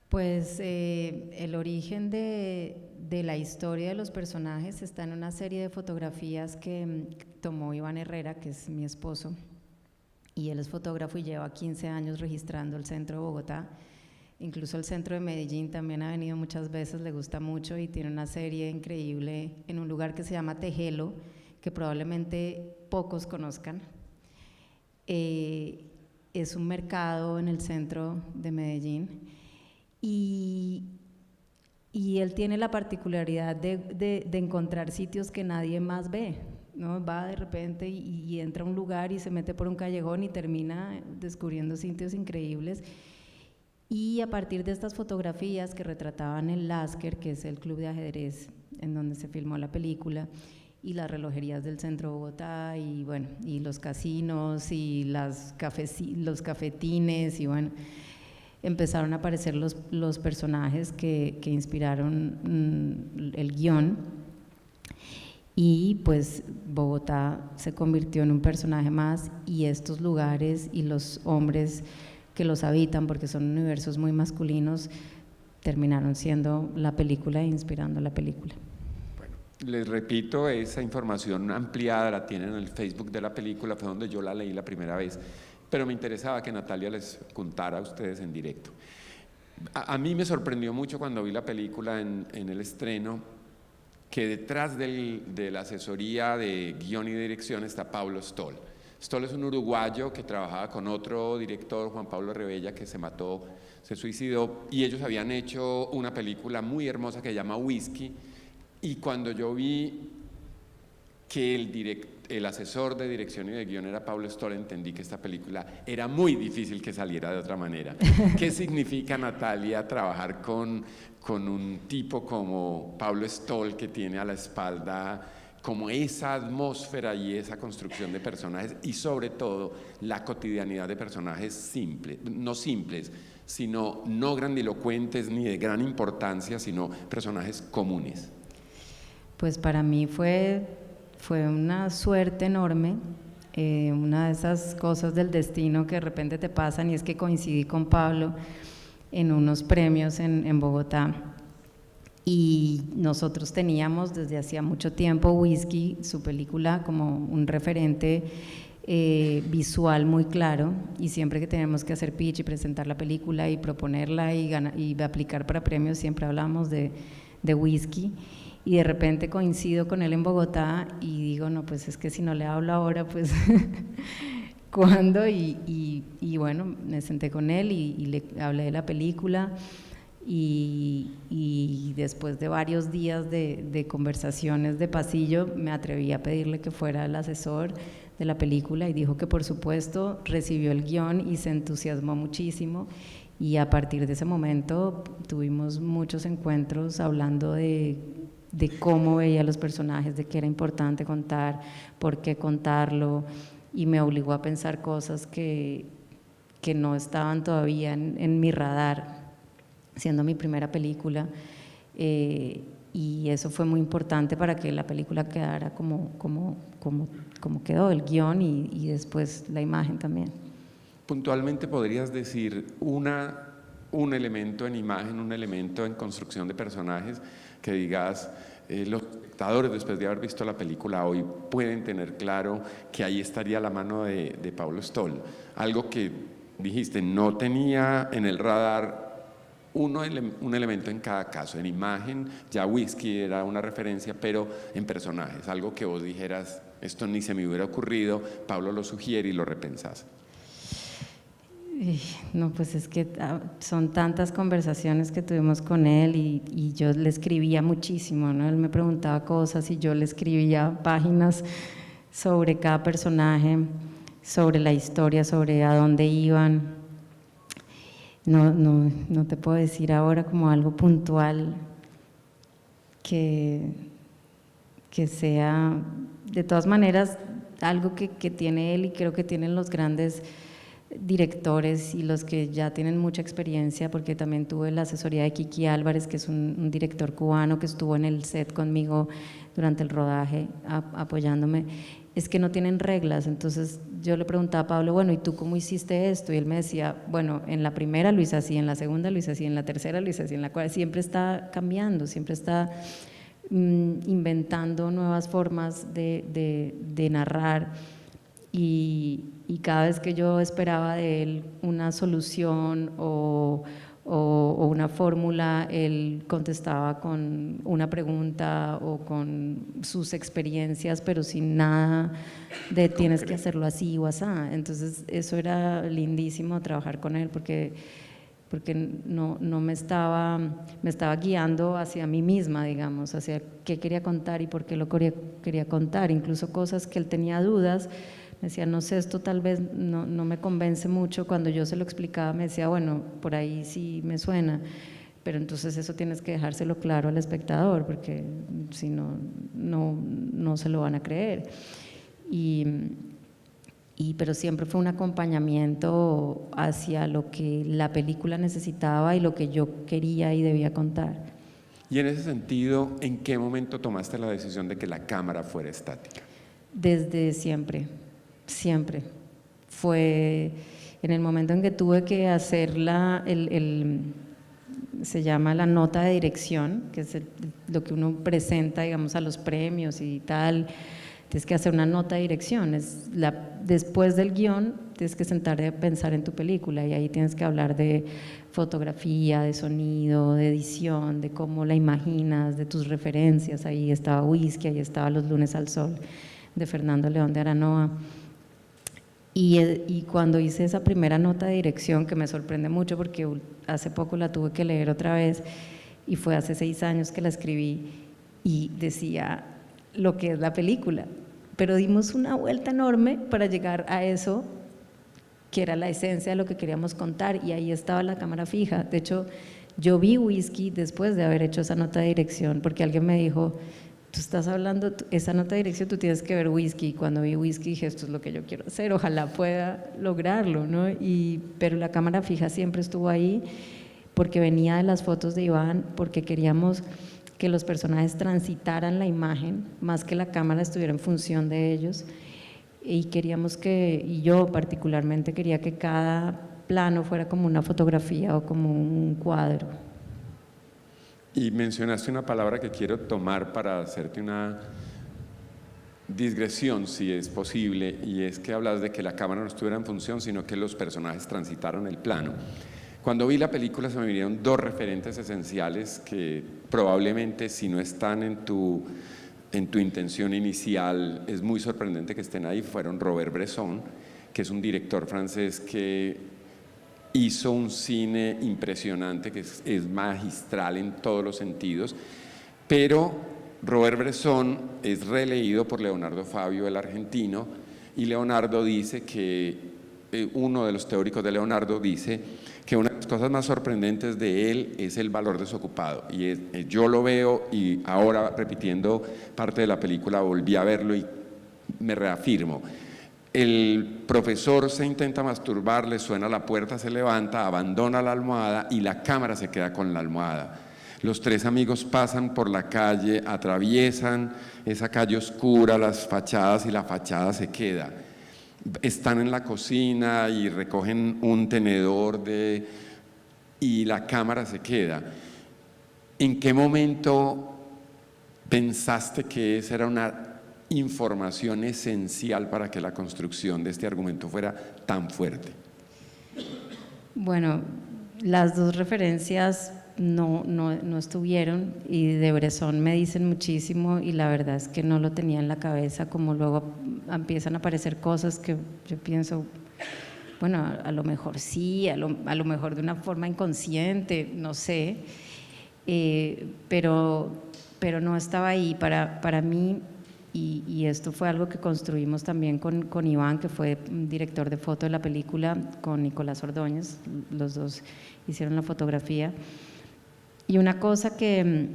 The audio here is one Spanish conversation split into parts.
Pues el origen de la historia de los personajes está en una serie de fotografías que tomó Iván Herrera, que es mi esposo, y él es fotógrafo y lleva 15 años registrando el centro de Bogotá. Incluso el centro de Medellín también ha venido muchas veces, le gusta mucho y tiene una serie increíble en un lugar que se llama Tejelo, que probablemente pocos conozcan. Es un mercado en el centro de Medellín y él tiene la particularidad de encontrar sitios que nadie más ve, ¿no? Va de repente y entra a un lugar y se mete por un callejón y termina descubriendo sitios increíbles. Y a partir de estas fotografías que retrataban el Lasker, que es el club de ajedrez en donde se filmó la película, y las relojerías del centro de Bogotá, y bueno, y los casinos, y los cafetines, y bueno, empezaron a aparecer los personajes que inspiraron el guión, y pues Bogotá se convirtió en un personaje más, y estos lugares y los hombres que los habitan, porque son universos muy masculinos, terminaron siendo la película e inspirando la película. Bueno, les repito, esa información ampliada la tienen en el Facebook de la película, fue donde yo la leí la primera vez, pero me interesaba que Natalia les contara a ustedes en directo. A mí me sorprendió mucho cuando vi la película en el estreno, que detrás de la asesoría de guión y de dirección está Pablo Stoll. Stoll es un uruguayo que trabajaba con otro director, Juan Pablo Rebella, que se mató, se suicidó, y ellos habían hecho una película muy hermosa que se llama Whisky, y cuando yo vi que el asesor de dirección y de guión era Pablo Stoll, entendí que esta película era muy difícil que saliera de otra manera. ¿Qué significa, Natalia, trabajar con un tipo como Pablo Stoll, que tiene a la espalda como esa atmósfera y esa construcción de personajes, y sobre todo la cotidianidad de personajes simples, no simples, sino no grandilocuentes ni de gran importancia, sino personajes comunes? Pues para mí fue una suerte enorme, una de esas cosas del destino que de repente te pasan, y es que coincidí con Pablo en unos premios en Bogotá, y nosotros teníamos desde hacía mucho tiempo Whisky, su película, como un referente visual muy claro, y siempre que tenemos que hacer pitch y presentar la película y proponerla y aplicar para premios, siempre hablamos de Whisky. Y de repente coincido con él en Bogotá y digo, no, pues es que si no le hablo ahora, pues ¿cuándo? Y bueno, me senté con él y le hablé de la película, y después de varios días de conversaciones de pasillo me atreví a pedirle que fuera el asesor de la película, y dijo que por supuesto, recibió el guión y se entusiasmó muchísimo, y a partir de ese momento tuvimos muchos encuentros hablando de cómo veía los personajes, de qué era importante contar, por qué contarlo, y me obligó a pensar cosas que no estaban todavía en mi radar, siendo mi primera película, y eso fue muy importante para que la película quedara como quedó, el guión y después la imagen también. Puntualmente, ¿podrías decir un elemento en imagen, un elemento en construcción de personajes que digas, los espectadores, después de haber visto la película hoy, pueden tener claro que ahí estaría la mano de Pablo Stoll? Algo que dijiste, no tenía en el radar un elemento en cada caso. En imagen, ya Whisky era una referencia, pero en personajes, algo que vos dijeras, esto ni se me hubiera ocurrido, Pablo lo sugiere y lo repensás. No, pues es que son tantas conversaciones que tuvimos con él, y yo le escribía muchísimo, ¿no? Él me preguntaba cosas y yo le escribía páginas sobre cada personaje, sobre la historia, sobre a dónde iban. No te puedo decir ahora como algo puntual que sea, de todas maneras, algo que tiene él, y creo que tienen los grandes directores y los que ya tienen mucha experiencia, porque también tuve la asesoría de Kiki Álvarez, que es un director cubano que estuvo en el set conmigo durante el rodaje apoyándome, es que no tienen reglas. Entonces yo le preguntaba a Pablo, bueno, ¿y tú cómo hiciste esto? Y él me decía, bueno, en la primera lo hice así, en la segunda lo hice así, en la tercera lo hice así, en la cuarta, siempre está cambiando, siempre está inventando nuevas formas de narrar. Y cada vez que yo esperaba de él una solución o una fórmula, él contestaba con una pregunta o con sus experiencias, pero sin nada de tienes que hacerlo así o así. Entonces eso era lindísimo trabajar con él, porque no me estaba guiando hacia mí misma, digamos, hacia qué quería contar y por qué lo quería contar, incluso cosas que él tenía dudas. Me decía, no sé, esto tal vez no me convence mucho. Cuando yo se lo explicaba me decía, bueno, por ahí sí me suena, pero entonces eso tienes que dejárselo claro al espectador, porque si no se lo van a creer. Pero siempre fue un acompañamiento hacia lo que la película necesitaba y lo que yo quería y debía contar. Y en ese sentido, ¿en qué momento tomaste la decisión de que la cámara fuera estática? Desde siempre. Siempre. Fue en el momento en que tuve que hacer se llama la nota de dirección, que es lo que uno presenta, digamos, a los premios y tal. Tienes que hacer una nota de dirección. Después del guión, tienes que sentarte a pensar en tu película, y ahí tienes que hablar de fotografía, de sonido, de edición, de cómo la imaginas, de tus referencias. Ahí estaba Whisky, ahí estaba Los lunes al sol, de Fernando León de Aranoa. Y cuando hice esa primera nota de dirección, que me sorprende mucho porque hace poco la tuve que leer otra vez, y fue hace 6 años que la escribí, y decía lo que es la película, pero dimos una vuelta enorme para llegar a eso, que era la esencia de lo que queríamos contar, y ahí estaba la cámara fija. De hecho, yo vi Whisky después de haber hecho esa nota de dirección, porque alguien me dijo, tú estás hablando, esa nota de dirección, tú tienes que ver Whisky. Y cuando vi Whisky dije, esto es lo que yo quiero hacer, ojalá pueda lograrlo, ¿no? Pero la cámara fija siempre estuvo ahí, porque venía de las fotos de Iván, porque queríamos que los personajes transitaran la imagen, más que la cámara estuviera en función de ellos, y yo particularmente quería que cada plano fuera como una fotografía o como un cuadro. Y mencionaste una palabra que quiero tomar para hacerte una digresión, si es posible, y es que hablas de que la cámara no estuviera en función, sino que los personajes transitaron el plano. Cuando vi la película se me vinieron 2 referentes esenciales que probablemente, si no están en tu intención inicial, es muy sorprendente que estén ahí. Fueron Robert Bresson, que es un director francés que hizo un cine impresionante, que es magistral en todos los sentidos, pero Robert Bresson es releído por Leonardo Fabio, el argentino, y Leonardo dice que, uno de los teóricos de Leonardo dice que una de las cosas más sorprendentes de él es el valor desocupado, y yo lo veo, y ahora repitiendo parte de la película volví a verlo y me reafirmo. El profesor se intenta masturbar, le suena la puerta, se levanta, abandona la almohada y la cámara se queda con la almohada. Los 3 amigos pasan por la calle, atraviesan esa calle oscura, las fachadas, y la fachada se queda. Están en la cocina y recogen un tenedor y la cámara se queda. ¿En qué momento pensaste que esa era una información esencial para que la construcción de este argumento fuera tan fuerte? Bueno, las 2 referencias no estuvieron, y de Bresson me dicen muchísimo, y la verdad es que no lo tenía en la cabeza. Como luego empiezan a aparecer cosas que yo pienso, bueno, a lo mejor sí, a lo mejor de una forma inconsciente, no sé, pero no estaba ahí para mí. Y esto fue algo que construimos también con Iván, que fue director de foto de la película, con Nicolás Ordóñez. Los 2 hicieron la fotografía. Y una cosa que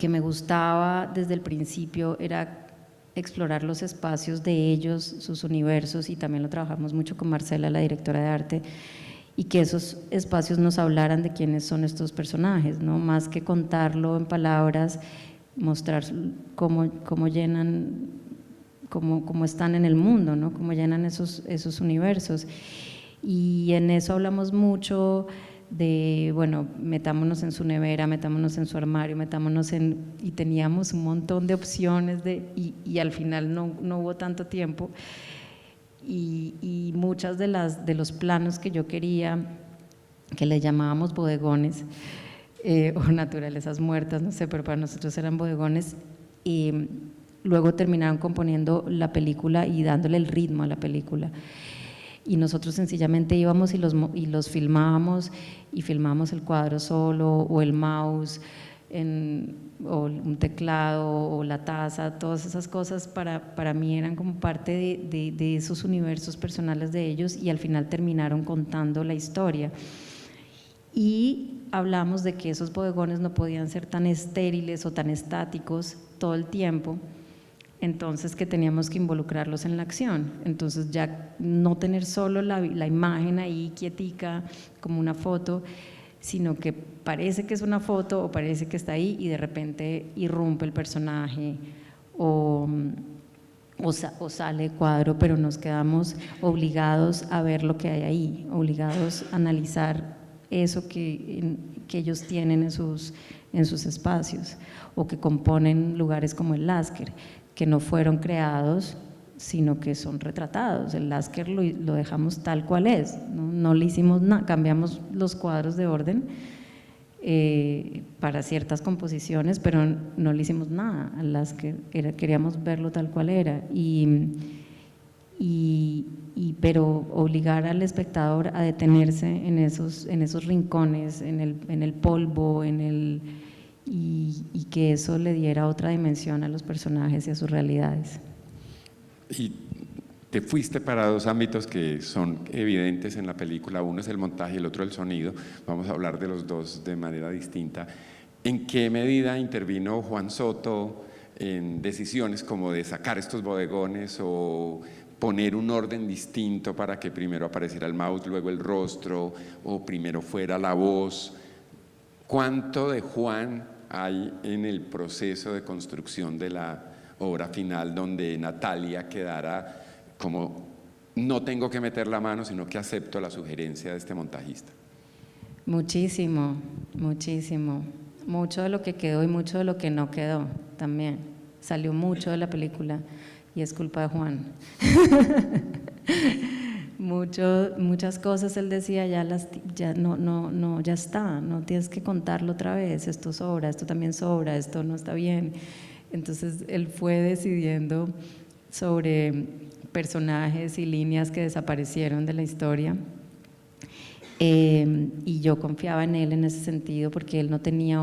me gustaba desde el principio era explorar los espacios de ellos, sus universos, y también lo trabajamos mucho con Marcela, la directora de arte, y que esos espacios nos hablaran de quiénes son estos personajes, ¿no? Más que contarlo en palabras, mostrar cómo llenan cómo están en el mundo, ¿no? Cómo llenan esos universos. Y en eso hablamos mucho de, bueno, metámonos en su nevera, metámonos en su armario, y teníamos un montón de opciones y al final no hubo tanto tiempo. Y muchas de los planos que yo quería, que le llamábamos bodegones, o naturalezas muertas, no sé, pero para nosotros eran bodegones, y luego terminaron componiendo la película y dándole el ritmo a la película. Y nosotros sencillamente íbamos y los filmábamos, y filmábamos el cuadro solo, o el mouse, o un teclado, o la taza, todas esas cosas para mí eran como parte de esos universos personales de ellos, y al final terminaron contando la historia. Y hablamos de que esos bodegones no podían ser tan estériles o tan estáticos todo el tiempo, entonces que teníamos que involucrarlos en la acción. Entonces ya no tener solo la imagen ahí quietica como una foto, sino que parece que es una foto o parece que está ahí y de repente irrumpe el personaje o sale de cuadro, pero nos quedamos obligados a ver lo que hay ahí, obligados a analizar eso que ellos tienen en sus espacios, o que componen lugares como el Lasker, que no fueron creados, sino que son retratados. El Lasker lo dejamos tal cual es, no le hicimos nada, cambiamos los cuadros de orden para ciertas composiciones, pero no le hicimos nada al Lasker, queríamos verlo tal cual era. Pero obligar al espectador a detenerse en esos rincones, en el polvo, y que eso le diera otra dimensión a los personajes y a sus realidades. Y te fuiste para dos ámbitos que son evidentes en la película, uno es el montaje y el otro el sonido. Vamos a hablar de los dos de manera distinta. ¿En qué medida intervino Juan Soto en decisiones como de sacar estos bodegones o poner un orden distinto para que primero apareciera el mouse, luego el rostro, o primero fuera la voz? ¿Cuánto de Juan hay en el proceso de construcción de la obra final, donde Natalia quedara como no tengo que meter la mano, sino que acepto la sugerencia de este montajista? Muchísimo, muchísimo. Mucho de lo que quedó y mucho de lo que no quedó también. Salió mucho de la película y es culpa de Juan. Muchas cosas él decía, ya está, no tienes que contarlo otra vez, esto sobra, esto también sobra, esto no está bien. Entonces él fue decidiendo sobre personajes y líneas que desaparecieron de la historia, y yo confiaba en él en ese sentido, porque él no tenía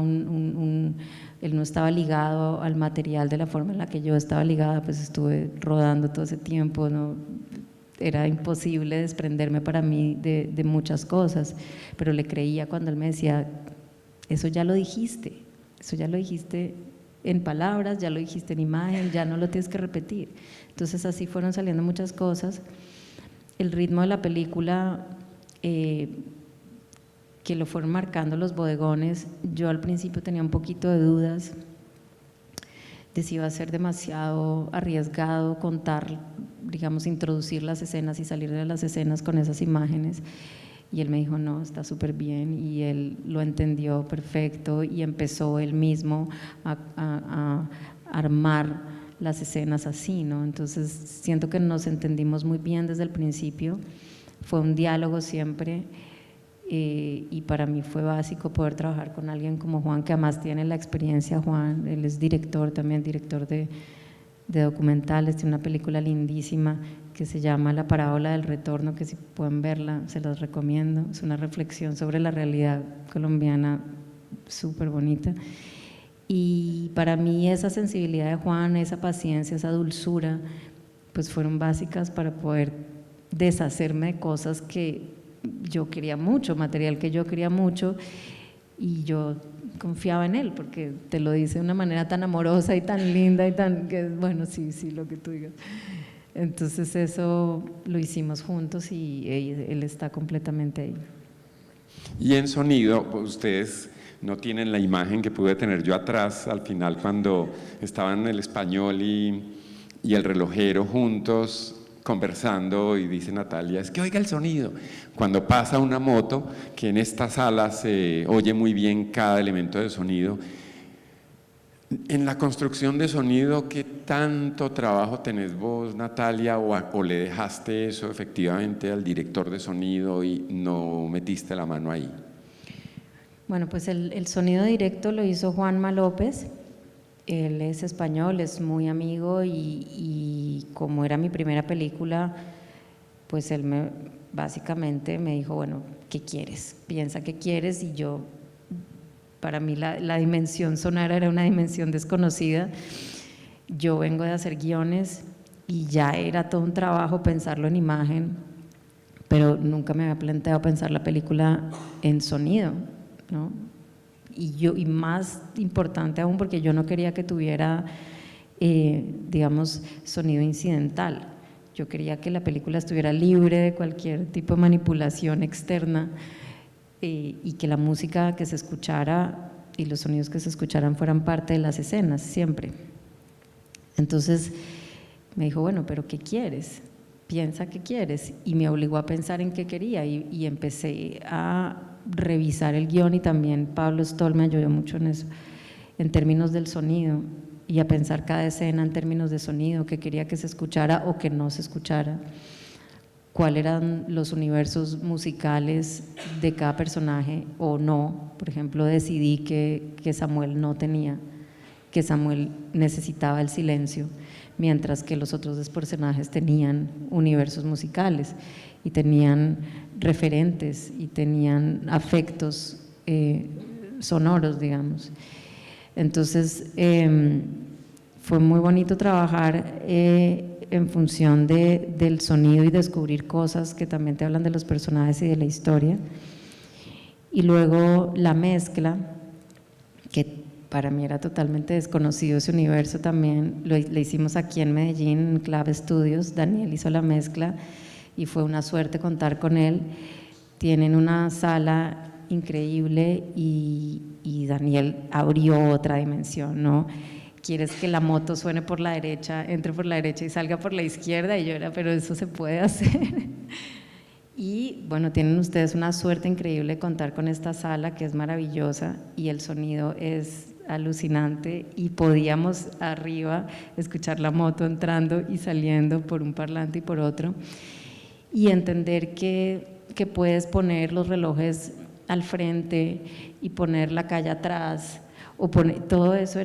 él no estaba ligado al material de la forma en la que yo estaba ligada, pues estuve rodando todo ese tiempo, ¿no? Era imposible desprenderme para mí de muchas cosas, pero le creía cuando él me decía, eso ya lo dijiste en palabras, ya lo dijiste en imagen, ya no lo tienes que repetir. Entonces así fueron saliendo muchas cosas. El ritmo de la película, que lo fueron marcando los bodegones, yo al principio tenía un poquito de dudas de si iba a ser demasiado arriesgado contar, digamos, introducir las escenas y salir de las escenas con esas imágenes, y él me dijo, no, está súper bien, y él lo entendió perfecto y empezó él mismo a armar las escenas así, ¿no? Entonces siento que nos entendimos muy bien desde el principio, fue un diálogo siempre. Y para mí fue básico poder trabajar con alguien como Juan, que además tiene la experiencia. Juan, él es director también, director de documentales, tiene una película lindísima que se llama La parábola del retorno, que si pueden verla, se los recomiendo. Es una reflexión sobre la realidad colombiana súper bonita. Y para mí esa sensibilidad de Juan, esa paciencia, esa dulzura, pues fueron básicas para poder deshacerme de cosas que yo quería mucho, material que yo quería mucho, y yo confiaba en él, porque te lo dice de una manera tan amorosa y tan linda y tan, que bueno, sí, lo que tú digas. Entonces eso lo hicimos juntos y él está completamente ahí. Y en sonido, ustedes no tienen la imagen que pude tener yo atrás al final cuando estaban en el español y y el relojero juntos conversando, y dice Natalia, es que oiga el sonido. Cuando pasa una moto, que en esta sala se oye muy bien cada elemento de sonido. En la construcción de sonido, ¿qué tanto trabajo tenés vos, Natalia, o le dejaste eso efectivamente al director de sonido y no metiste la mano ahí? Bueno, pues el sonido directo lo hizo Juanma López. Él es español, es muy amigo y como era mi primera película, pues él básicamente me dijo, bueno, ¿qué quieres? Piensa qué quieres. Y yo, para mí la dimensión sonora era una dimensión desconocida. Yo vengo de hacer guiones y ya era todo un trabajo pensarlo en imagen, pero nunca me había planteado pensar la película en sonido, ¿no? Y más importante aún, porque yo no quería que tuviera, digamos, sonido incidental. Yo quería que la película estuviera libre de cualquier tipo de manipulación externa, y que la música que se escuchara y los sonidos que se escucharan fueran parte de las escenas, siempre. Entonces me dijo, bueno, pero ¿qué quieres? Piensa qué quieres. Y me obligó a pensar en qué quería, y empecé a revisar el guión, y también Pablo Stoll me ayudó mucho en eso, en términos del sonido, y a pensar cada escena en términos de sonido, qué quería que se escuchara o que no se escuchara, cuáles eran los universos musicales de cada personaje o no. Por ejemplo, decidí que Samuel no tenía, que Samuel necesitaba el silencio, mientras que los otros dos personajes tenían universos musicales y tenían referentes y tenían afectos sonoros, digamos. Entonces fue muy bonito trabajar en función del sonido y descubrir cosas que también te hablan de los personajes y de la historia. Y luego la mezcla, que para mí era totalmente desconocido ese universo también, le hicimos aquí en Medellín, en Clave Studios. Daniel hizo la mezcla y fue una suerte contar con él. Tienen una sala increíble y Daniel abrió otra dimensión, ¿no? ¿Quieres que la moto suene por la derecha, entre por la derecha y salga por la izquierda? Y yo era, pero eso se puede hacer. Y bueno, tienen ustedes una suerte increíble de contar con esta sala, que es maravillosa, y el sonido es alucinante, y podíamos arriba escuchar la moto entrando y saliendo por un parlante y por otro, y entender que puedes poner los relojes al frente y poner la calle atrás, o todo eso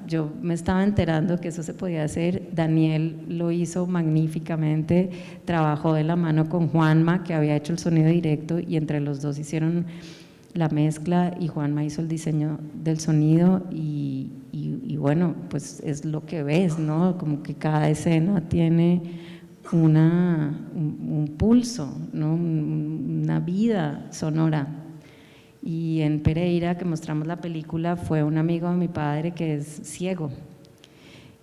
yo me estaba enterando que eso se podía hacer. Daniel lo hizo magníficamente, trabajó de la mano con Juanma, que había hecho el sonido directo, y entre los dos hicieron la mezcla, y Juanma hizo el diseño del sonido, y bueno, pues es lo que ves, ¿no? Como que cada escena tiene un pulso, ¿no? Una vida sonora. Y en Pereira, que mostramos la película, fue un amigo de mi padre que es ciego,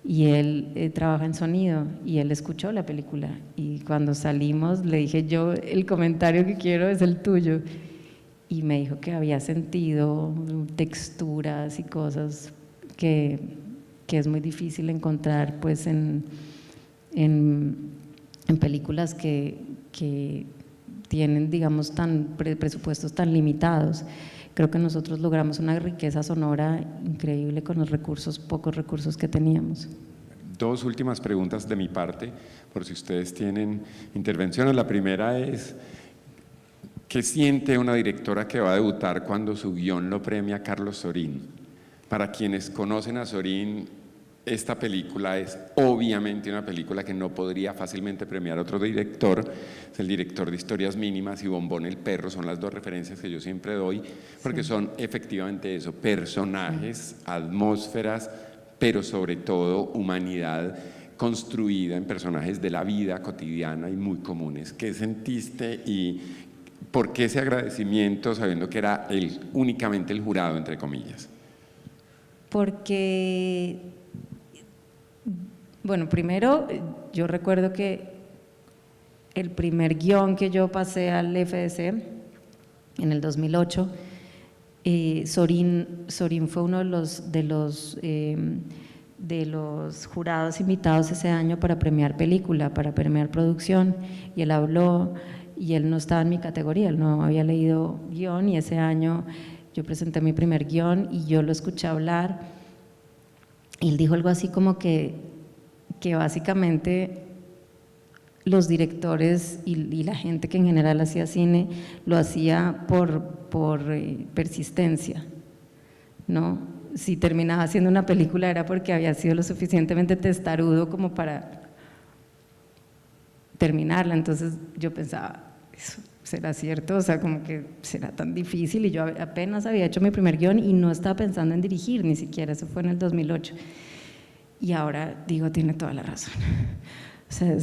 y él trabaja en sonido, y él escuchó la película, y cuando salimos le dije, yo el comentario que quiero es el tuyo, y me dijo que había sentido texturas y cosas que es muy difícil encontrar pues en películas que tienen, digamos, presupuestos tan limitados. Creo que nosotros logramos una riqueza sonora increíble con los pocos recursos que teníamos. Dos últimas preguntas de mi parte, por si ustedes tienen intervenciones. La primera es, ¿qué siente una directora que va a debutar cuando su guión lo premia Carlos Sorín? Para quienes conocen a Sorín, esta película es obviamente una película que no podría fácilmente premiar a otro director. Es el director de Historias Mínimas y Bombón el Perro, son las dos referencias que yo siempre doy, porque son efectivamente eso, personajes, atmósferas, pero sobre todo humanidad construida en personajes de la vida cotidiana y muy comunes. ¿Qué sentiste y por qué ese agradecimiento, sabiendo que era únicamente el jurado, entre comillas? Porque, bueno, primero yo recuerdo que el primer guión que yo pasé al FDC en el 2008, Sorín fue uno de los de los jurados invitados ese año para premiar película, para premiar producción, y él habló, y él no estaba en mi categoría, él no había leído guión, y ese año yo presenté mi primer guión y yo lo escuché hablar, y él dijo algo así como que básicamente los directores y la gente que en general hacía cine lo hacía por persistencia, ¿no? Si terminaba haciendo una película era porque había sido lo suficientemente testarudo como para terminarla. Entonces yo pensaba, ¿eso será cierto? O sea, como que será tan difícil, y yo apenas había hecho mi primer guión y no estaba pensando en dirigir ni siquiera, eso fue en el 2008. Y ahora digo, tiene toda la razón. O sea,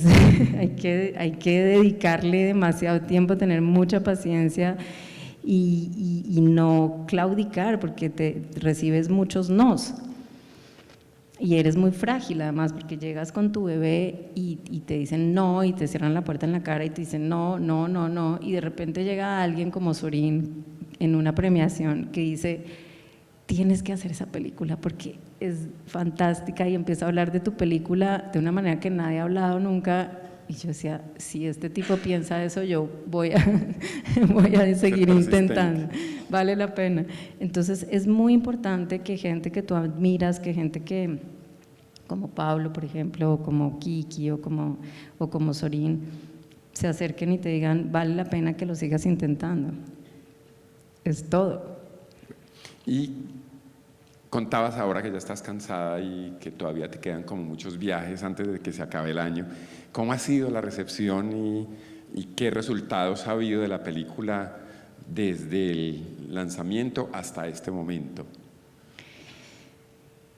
hay que dedicarle demasiado tiempo, tener mucha paciencia y no claudicar, porque te recibes muchos nos. Y eres muy frágil además, porque llegas con tu bebé y te dicen no, y te cierran la puerta en la cara y te dicen no, no, no, no, y de repente llega alguien como Sorín en una premiación que dice, tienes que hacer esa película porque es fantástica, y empieza a hablar de tu película de una manera que nadie ha hablado nunca, y yo decía, si este tipo piensa eso, yo voy a seguir intentando, vale la pena. Entonces es muy importante que gente que tú admiras, que gente que, como Pablo, por ejemplo, o como Kiki, o como Sorín, se acerquen y te digan, vale la pena que lo sigas intentando. Es todo. Y contabas ahora que ya estás cansada y que todavía te quedan como muchos viajes antes de que se acabe el año. ¿Cómo ha sido la recepción y qué resultados ha habido de la película desde el lanzamiento hasta este momento?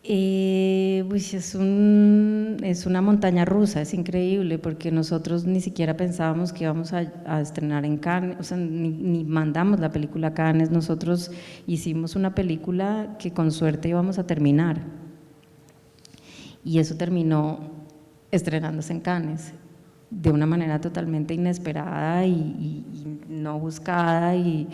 Pues es una montaña rusa, es increíble, porque nosotros ni siquiera pensábamos que íbamos a estrenar en Cannes, o sea, ni mandamos la película a Cannes, nosotros hicimos una película que con suerte íbamos a terminar, y eso terminó estrenándose en Cannes de una manera totalmente inesperada y no buscada, y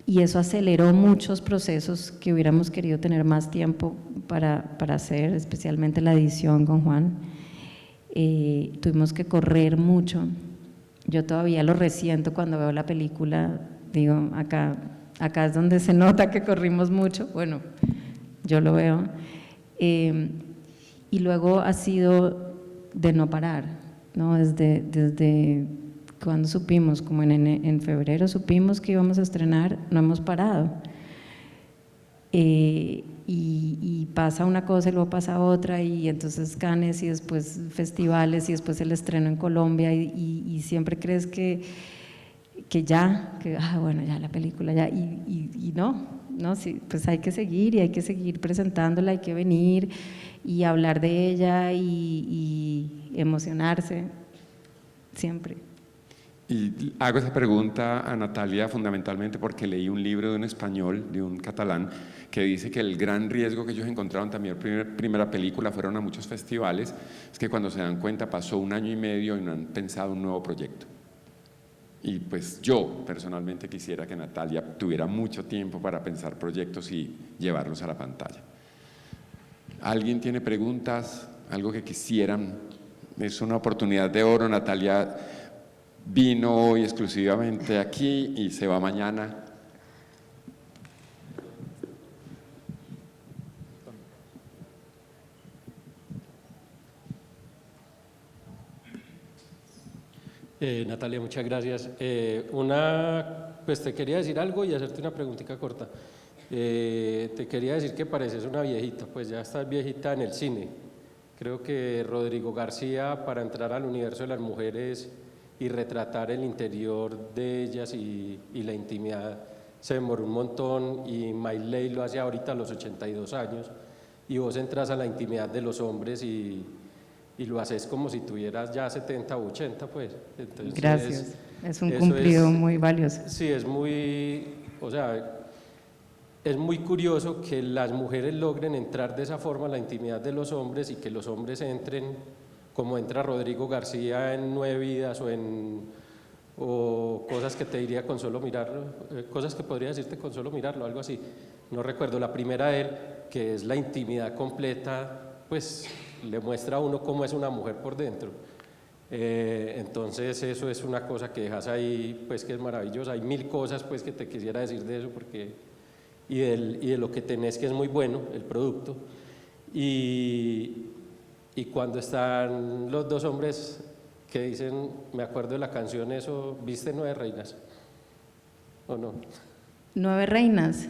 eso aceleró muchos procesos que hubiéramos querido tener más tiempo para hacer, especialmente la edición con Juan. Tuvimos que correr mucho. Yo todavía lo resiento cuando veo la película, digo, acá es donde se nota que corrimos mucho, bueno, yo lo veo. Y luego ha sido de no parar, ¿no? Desde cuando supimos, como en febrero supimos que íbamos a estrenar, no hemos parado. Y pasa una cosa y luego pasa otra, y entonces Cannes y después festivales y después el estreno en Colombia, y siempre crees que bueno, ya la película ya, y no, sí, pues hay que seguir, y hay que seguir presentándola, hay que venir y hablar de ella y emocionarse siempre. Y hago esa pregunta a Natalia fundamentalmente porque leí un libro de un español, de un catalán, que dice que el gran riesgo que ellos encontraron también en primera película, fueron a muchos festivales, es que cuando se dan cuenta pasó 1 año y medio y no han pensado un nuevo proyecto. Y pues yo personalmente quisiera que Natalia tuviera mucho tiempo para pensar proyectos y llevarlos a la pantalla. ¿Alguien tiene preguntas? ¿Algo que quisieran? Es una oportunidad de oro. Natalia vino hoy exclusivamente aquí y se va mañana. Natalia, muchas gracias. Pues te quería decir algo y hacerte una preguntita corta. Te quería decir que pareces una viejita, pues ya estás viejita en el cine. Creo que Rodrigo García, para entrar al universo de las mujeres y retratar el interior de ellas y la intimidad, se demoró un montón, y Mailey lo hace ahorita a los 82 años, y vos entras a la intimidad de los hombres y lo haces como si tuvieras ya 70 o 80, pues. Entonces, gracias, es un cumplido muy valioso. Sí, es muy curioso que las mujeres logren entrar de esa forma a la intimidad de los hombres, y que los hombres entren como entra Rodrigo García en 9 vidas, o cosas que te diría con solo mirarlo, cosas que podría decirte con solo mirarlo, algo así. No recuerdo la primera de él, que es la intimidad completa pues le muestra a uno cómo es una mujer por dentro. Entonces eso es una cosa que dejas ahí, pues que es maravillosa. Hay mil cosas pues que te quisiera decir de eso, porque y de lo que tenés, que es muy bueno el producto. Y cuando están los dos hombres que dicen, me acuerdo de la canción, eso, ¿viste Nueve Reinas? ¿O no? Nueve Reinas.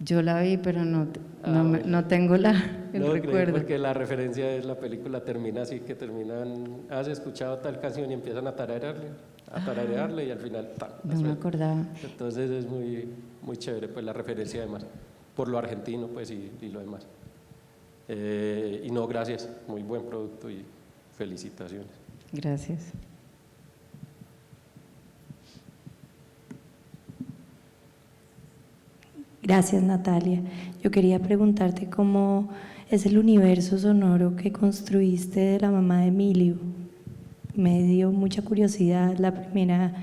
Yo la vi, pero no bueno. no tengo el recuerdo. Porque la referencia es, la película termina así, que terminan, has escuchado tal canción y empiezan a tararearle y al final no me acordaba. Entonces es muy, muy chévere pues la referencia además, por lo argentino pues y lo demás. Y no, gracias, muy buen producto y felicitaciones. Gracias. Gracias, Natalia. Yo quería preguntarte cómo es el universo sonoro que construiste de la mamá de Emilio. Me dio mucha curiosidad la primera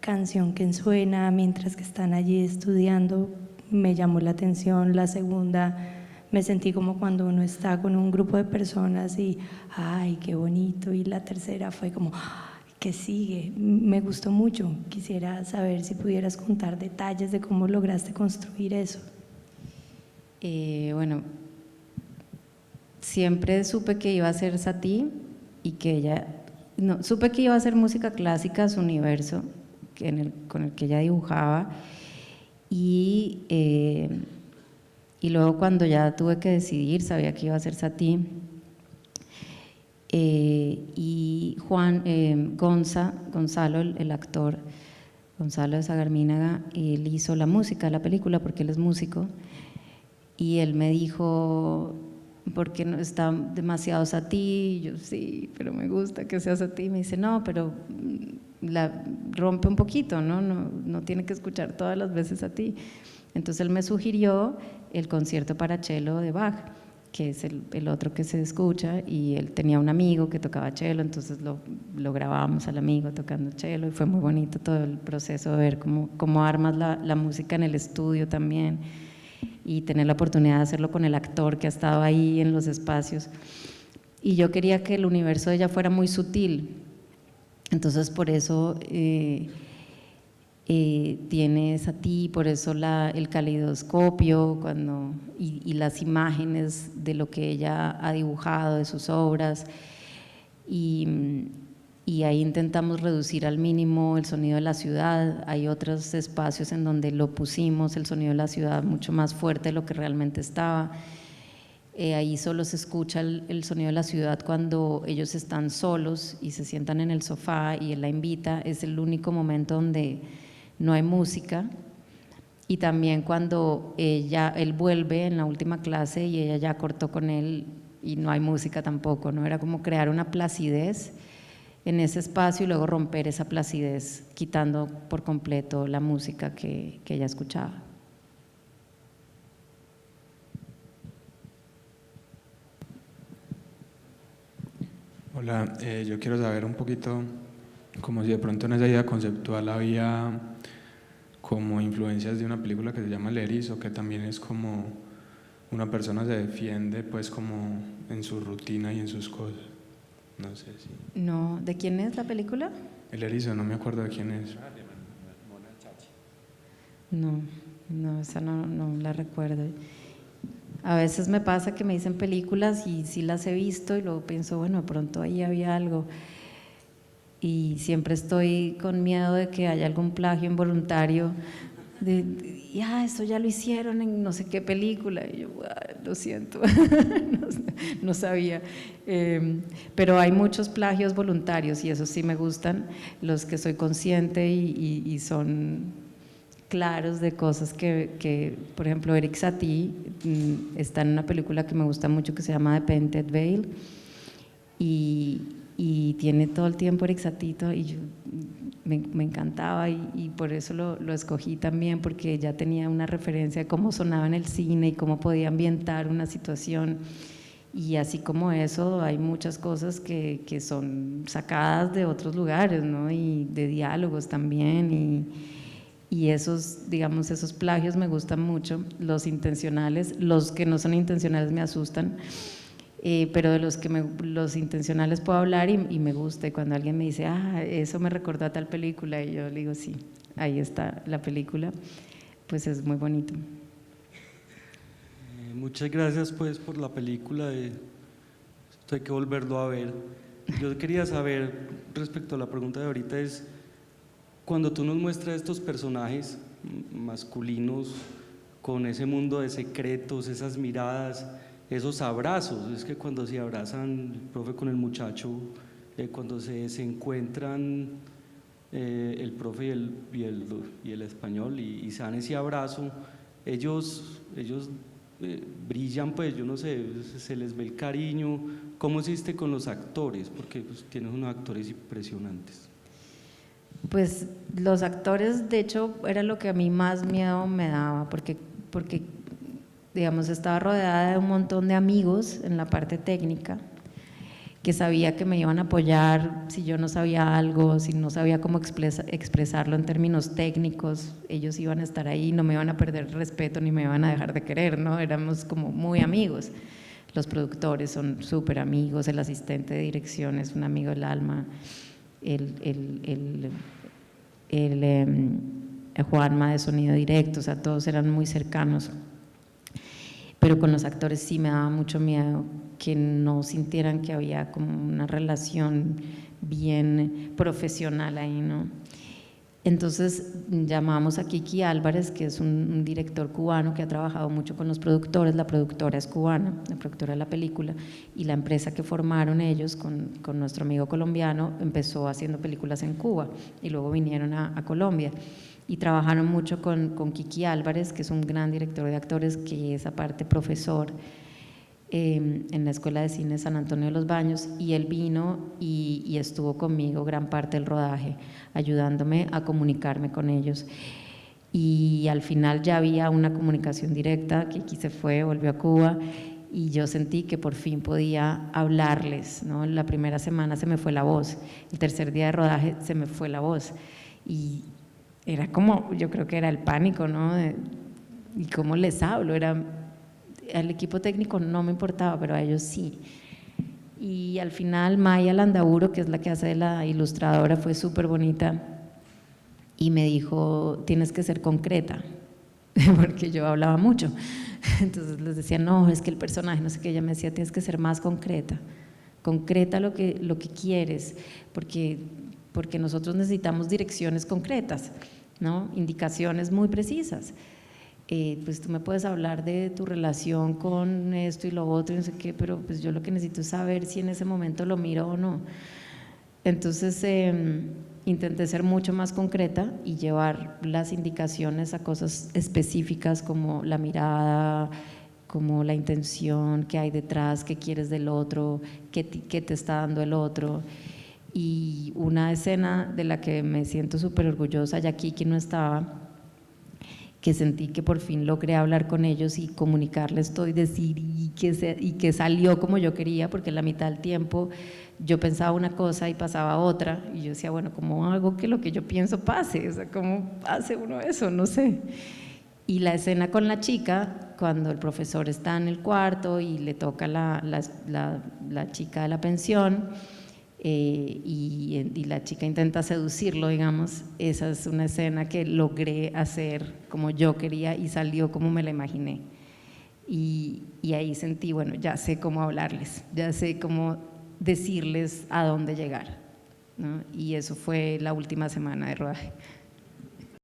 canción que suena mientras que están allí estudiando, me llamó la atención. La segunda, me sentí como cuando uno está con un grupo de personas y ¡ay, qué bonito! Y la tercera fue como ¿qué sigue? Me gustó mucho. Quisiera saber si pudieras contar detalles de cómo lograste construir eso. Bueno, siempre supe que iba a ser Satie y que ella, no, supe que iba a ser música clásica, su universo, con el que ella dibujaba, y luego cuando ya tuve que decidir, sabía que iba a ser Satie. Y Gonzalo, el actor, Gonzalo de Sagarminaga, él hizo la música de la película porque él es músico, y él me dijo, ¿por qué no está demasiado Satie? Y yo, sí, pero me gusta que sea Satie. Me dice, no, pero la rompe un poquito, no tiene que escuchar todas las veces Satie. Entonces él me sugirió el concierto para cello de Bach, que es el otro que se escucha, y él tenía un amigo que tocaba cello, entonces lo grabábamos al amigo tocando cello, y fue muy bonito todo el proceso de ver cómo armas la música en el estudio también, y tener la oportunidad de hacerlo con el actor que ha estado ahí en los espacios. Y yo quería que el universo de ella fuera muy sutil, entonces por eso tienes a ti, por eso el caleidoscopio y las imágenes de lo que ella ha dibujado, de sus obras, y ahí intentamos reducir al mínimo el sonido de la ciudad. Hay otros espacios en donde lo pusimos, el sonido de la ciudad mucho más fuerte de lo que realmente estaba. Ahí solo se escucha el sonido de la ciudad cuando ellos están solos y se sientan en el sofá y él la invita, es el único momento donde no hay música. Y también cuando él vuelve en la última clase y ella ya cortó con él y no hay música tampoco, ¿no? Era como crear una placidez en ese espacio y luego romper esa placidez quitando por completo la música que ella escuchaba. Hola, yo quiero saber un poquito como si de pronto en esa idea conceptual había como influencias de una película que se llama El Erizo, que también es como una persona se defiende pues como en su rutina y en sus cosas. No sé si… No, ¿de quién es la película? El Erizo, no me acuerdo de quién es. No, esa no la recuerdo. A veces me pasa que me dicen películas y sí las he visto y luego pienso, bueno, de pronto ahí había algo. Y siempre estoy con miedo de que haya algún plagio involuntario, esto ya lo hicieron en no sé qué película, y yo, lo siento, no sabía. Pero hay muchos plagios voluntarios y esos sí me gustan, los que soy consciente y son claros de cosas que por ejemplo, Eric Satie está en una película que me gusta mucho que se llama The Painted Veil, y tiene todo el tiempo Eric Satie y me encantaba y por eso lo escogí también, porque ya tenía una referencia de cómo sonaba en el cine y cómo podía ambientar una situación. Y así como eso, hay muchas cosas que son sacadas de otros lugares, ¿no? Y de diálogos también, y esos, digamos, esos plagios me gustan mucho, los intencionales. Los que no son intencionales me asustan. pero de los que los intencionales puedo hablar y me gusta. Y cuando alguien me dice, eso me recordó a tal película, y yo le digo, sí, ahí está la película, pues es muy bonito. Muchas gracias pues por la película, esto hay que volverlo a ver. Yo quería saber, respecto a la pregunta de ahorita, es cuando tú nos muestras estos personajes masculinos con ese mundo de secretos, esas miradas, esos abrazos, es que cuando se abrazan el profe con el muchacho, cuando se encuentran el profe y el español y se dan ese abrazo, ellos brillan, pues yo no sé, se les ve el cariño. ¿Cómo hiciste con los actores? Porque pues, tienes unos actores impresionantes. Pues los actores, de hecho, era lo que a mí más miedo me daba, porque digamos, estaba rodeada de un montón de amigos en la parte técnica, que sabía que me iban a apoyar si yo no sabía algo, si no sabía cómo expresarlo en términos técnicos, ellos iban a estar ahí, no me iban a perder el respeto ni me iban a dejar de querer, ¿no? Éramos como muy amigos. Los productores son súper amigos, el asistente de dirección es un amigo del alma, el Juanma de sonido directo, o sea, todos eran muy cercanos. Pero con los actores sí me daba mucho miedo que no sintieran que había como una relación bien profesional ahí, ¿no? Entonces llamamos a Kiki Álvarez, que es un director cubano que ha trabajado mucho con los productores, la productora es cubana, la productora de la película, y la empresa que formaron ellos con nuestro amigo colombiano empezó haciendo películas en Cuba y luego vinieron a Colombia. Y trabajaron mucho con Kiki Álvarez, que es un gran director de actores, que es aparte profesor en la Escuela de Cine San Antonio de los Baños, y él vino y estuvo conmigo gran parte del rodaje, ayudándome a comunicarme con ellos. Y al final ya había una comunicación directa, Kiki se fue, volvió a Cuba, y yo sentí que por fin podía hablarles, ¿no? La primera semana se me fue la voz, el tercer día de rodaje se me fue la voz, y era como, yo creo que era el pánico, ¿no? ¿Y cómo les hablo? Al equipo técnico no me importaba, pero a ellos sí. Y al final Maya Landaburo, que es la que hace de la ilustradora, fue súper bonita y me dijo, tienes que ser concreta, porque yo hablaba mucho. Entonces les decía, no, es que el personaje, no sé qué, ella me decía, tienes que ser más concreta, concreta lo que quieres, porque nosotros necesitamos direcciones concretas, ¿no? Indicaciones muy precisas. Pues tú me puedes hablar de tu relación con esto y lo otro, no sé qué, pero pues yo lo que necesito es saber si en ese momento lo miro o no. Entonces intenté ser mucho más concreta y llevar las indicaciones a cosas específicas como la mirada, como la intención, qué hay detrás, qué quieres del otro, qué te está dando el otro. Y una escena de la que me siento súper orgullosa, ya Kiki no estaba, que sentí que por fin logré hablar con ellos y comunicarles todo y decir y que salió como yo quería, porque en la mitad del tiempo yo pensaba una cosa y pasaba otra, y yo decía, bueno, ¿cómo hago que lo que yo pienso pase? O sea, ¿cómo hace uno eso? No sé. Y la escena con la chica, cuando el profesor está en el cuarto y le toca la chica de la pensión, y la chica intenta seducirlo, digamos, esa es una escena que logré hacer como yo quería y salió como me la imaginé. Y ahí sentí, bueno, ya sé cómo hablarles, ya sé cómo decirles a dónde llegar, ¿no? Y eso fue la última semana de rodaje.